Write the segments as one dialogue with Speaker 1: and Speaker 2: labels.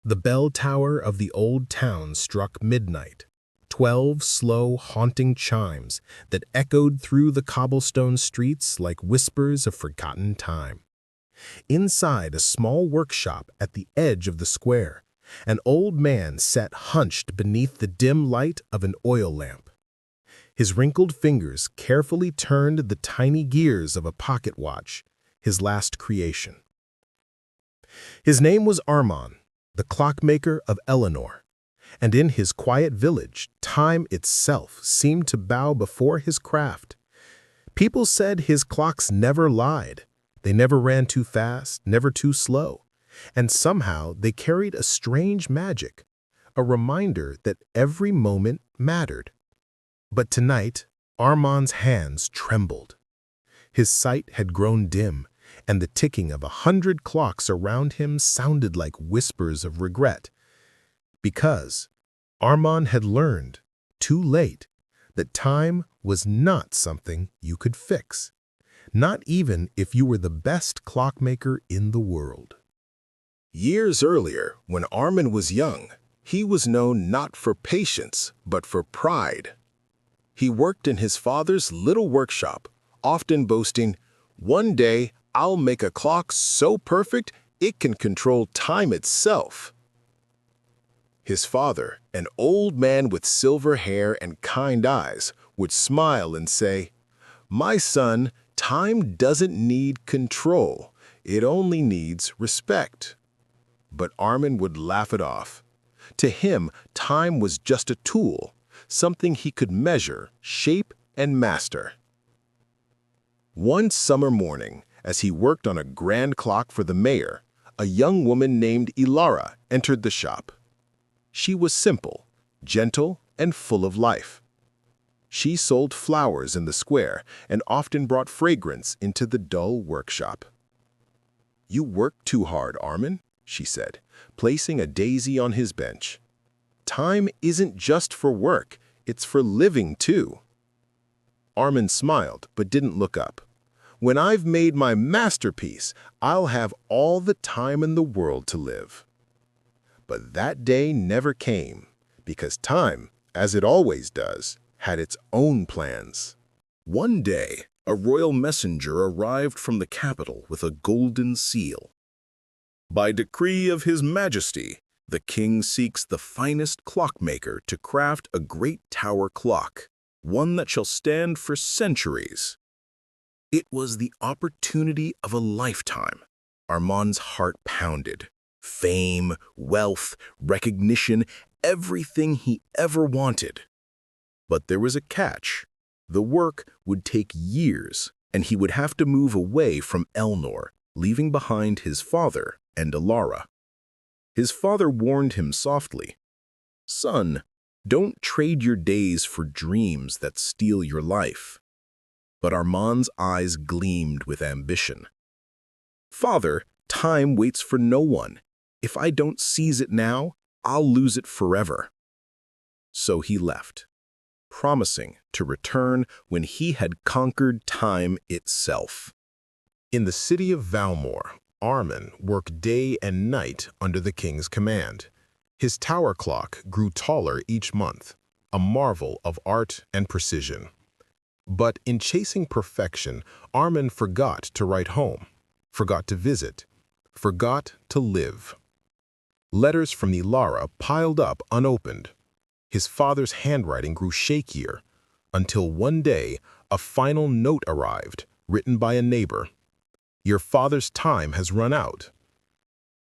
Speaker 1: The bell tower of the old town struck midnight, 12 slow, haunting chimes that echoed through the cobblestone streets like whispers of forgotten time. Inside a small workshop at the edge of the square, an old man sat hunched beneath the dim light of an oil lamp. His wrinkled fingers carefully turned the tiny gears of a pocket watch, his last creation. His name was Arman, the clockmaker of Eleanor, and in his quiet village, time itself seemed to bow before his craft. People said his clocks never lied. They never ran too fast, never too slow, and somehow they carried a strange magic, a reminder that every moment mattered. But tonight, Armand's hands trembled. His sight had grown dim, and the ticking of 100 clocks around him sounded like whispers of regret. Because Armand had learned, too late, that time was not something you could fix, not even if you were the best clockmaker in the world.
Speaker 2: Years earlier, when Arman was young, he was known not for patience, but for pride. He worked in his father's little workshop, often boasting, "One day, I'll make a clock so perfect it can control time itself." His father, an old man with silver hair and kind eyes, would smile and say, "My son, time doesn't need control. It only needs respect." But Arman would laugh it off. To him, time was just a tool, something he could measure, shape, and master. One summer morning, as he worked on a grand clock for the mayor, a young woman named Ilara entered the shop. She was simple, gentle, and full of life. She sold flowers in the square and often brought fragrance into the dull workshop. "You work too hard, Arman," she said, placing a daisy on his bench. "Time isn't just for work, it's for living too." Arman smiled but didn't look up. "When I've made my masterpiece, I'll have all the time in the world to live." But that day never came, because time, as it always does, had its own plans. One day, a royal messenger arrived from the capital with a golden seal. "By decree of His Majesty, the king seeks the finest clockmaker to craft a great tower clock, one that shall stand for centuries." It was the opportunity of a lifetime. Armand's heart pounded. Fame, wealth, recognition, everything he ever wanted. But there was a catch. The work would take years, and he would have to move away from Eleanor, leaving behind his father and Ilara. His father warned him softly, "Son, don't trade your days for dreams that steal your life." But Armand's eyes gleamed with ambition. "Father, time waits for no one. If I don't seize it now, I'll lose it forever." So he left, promising to return when he had conquered time itself. In the city of Valmore, Arman worked day and night under the king's command. His tower clock grew taller each month, a marvel of art and precision. But in chasing perfection, Arman forgot to write home, forgot to visit, forgot to live. Letters from Ilara piled up unopened. His father's handwriting grew shakier, until one day a final note arrived, written by a neighbor. "Your father's time has run out."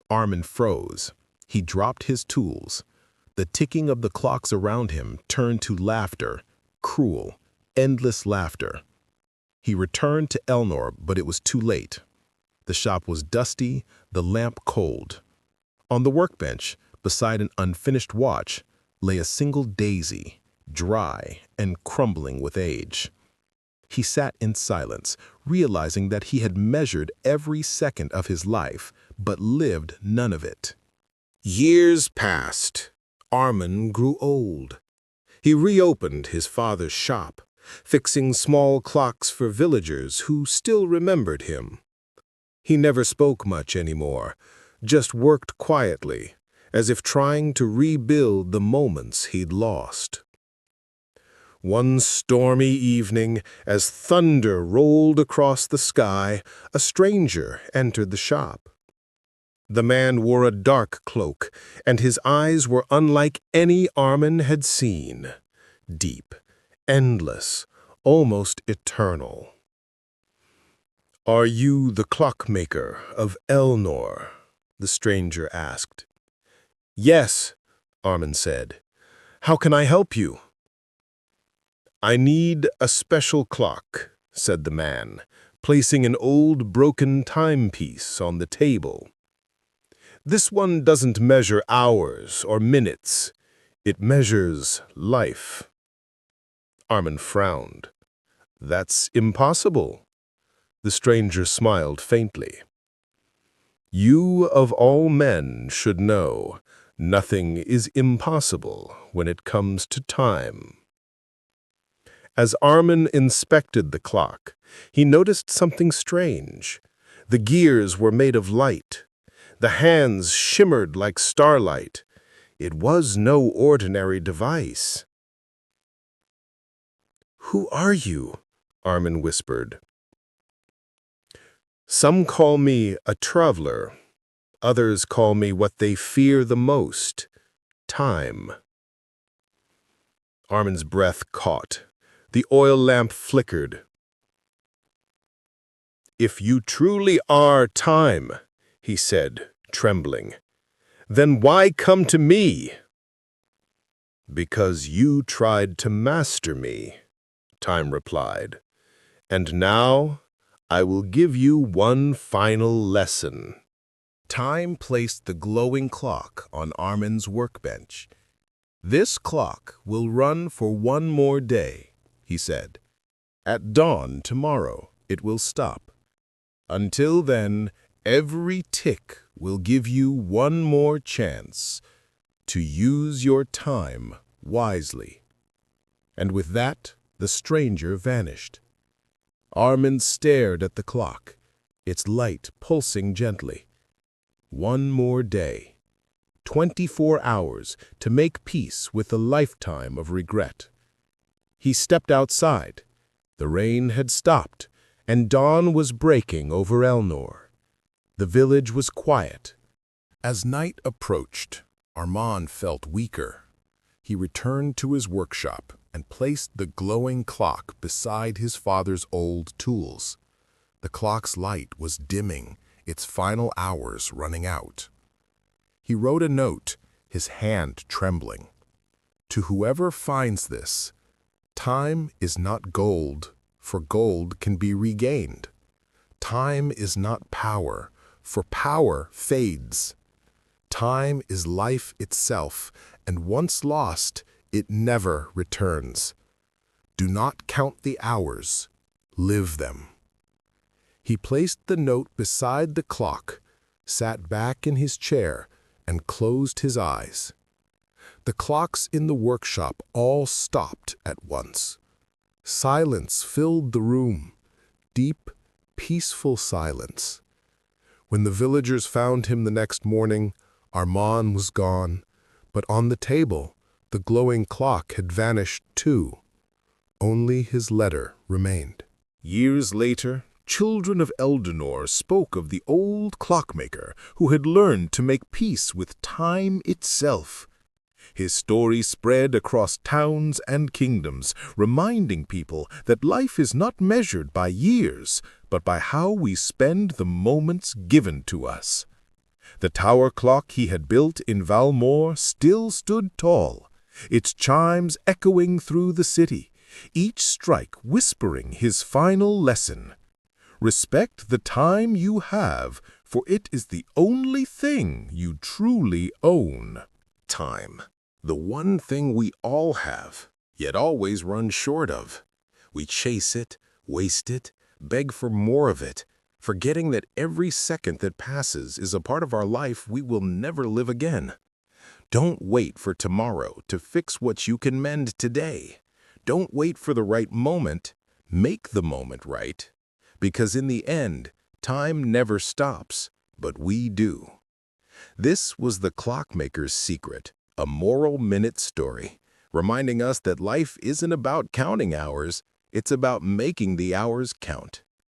Speaker 2: Arman froze. He dropped his tools. The ticking of the clocks around him turned to laughter, cruel, endless laughter. He returned to Eleanor, but it was too late. The shop was dusty, the lamp cold. On the workbench, beside an unfinished watch, lay a single daisy, dry and crumbling with age. He sat in silence, realizing that he had measured every second of his life, but lived none of it. Years passed. Arman grew old. He reopened his father's shop, fixing small clocks for villagers who still remembered him. He never spoke much anymore, just worked quietly,
Speaker 1: as if trying to rebuild the moments he'd lost. One stormy evening, as thunder rolled across the sky, a stranger entered the shop. The man wore a dark cloak, and his eyes were unlike any Arman had seen. Deep, endless, almost eternal. "Are you the Clockmaker of Elnor?" the stranger asked. "Yes," Arman said. "How can I help you?" "I need a special clock," said the man, placing an old broken timepiece on the table. "This one doesn't measure hours or minutes. It measures life." Arman frowned. "That's impossible." The stranger smiled faintly. "You of all men should know, nothing is impossible when it comes to time." As Arman inspected the clock, he noticed something strange. The gears were made of light. The hands shimmered like starlight. It was no ordinary device. "Who are you?" Arman whispered. "Some call me a traveler. Others call me what they fear the most, time." Arman's breath caught. The oil lamp flickered. "If you truly are time," he said, trembling, "then why come to me?" "Because you tried to master me," time replied. "And now I will give you one final lesson." Time placed the glowing clock on Arman's workbench. "This clock will run for one more day," he said. "At dawn tomorrow it will stop. Until then, every tick will give you one more chance to use your time wisely." And with that, the stranger vanished. Arman stared at the clock, its light pulsing gently. One more day. 24 hours to make peace with a lifetime of regret. He stepped outside. The rain had stopped, and dawn was breaking over Elnor. The village was quiet. As night approached, Arman felt weaker. He returned to his workshop and placed the glowing clock beside his father's old tools. The clock's light was dimming, its final hours running out. He wrote a note, his hand trembling. "To whoever finds this, time is not gold, for gold can be regained. Time is not power, for power fades. Time is life itself, and once lost, it never returns. Do not count the hours, live them." He placed the note beside the clock, sat back in his chair, and closed his eyes. The clocks in the workshop all stopped at once. Silence filled the room, deep, peaceful silence. When the villagers found him the next morning, Arman was gone, but on the table, the glowing clock had vanished too. Only his letter remained. Years later, children of Eldenor spoke of the old clockmaker who had learned to make peace with time itself. His story spread across towns and kingdoms, reminding people that life is not measured by years, but by how we spend the moments given to us. The tower clock he had built in Valmore still stood tall, its chimes echoing through the city, each strike whispering his final lesson. Respect the time you have, for it is the only thing you truly own. Time. The one thing we all have, yet always run short of. We chase it, waste it, beg for more of it, forgetting that every second that passes is a part of our life we will never live again. Don't wait for tomorrow to fix what you can mend today. Don't wait for the right moment. Make the moment right. Because in the end, time never stops, but we do.
Speaker 2: This was the Clockmaker's secret, a moral minute story, reminding us that life isn't about counting hours, it's about making the hours count.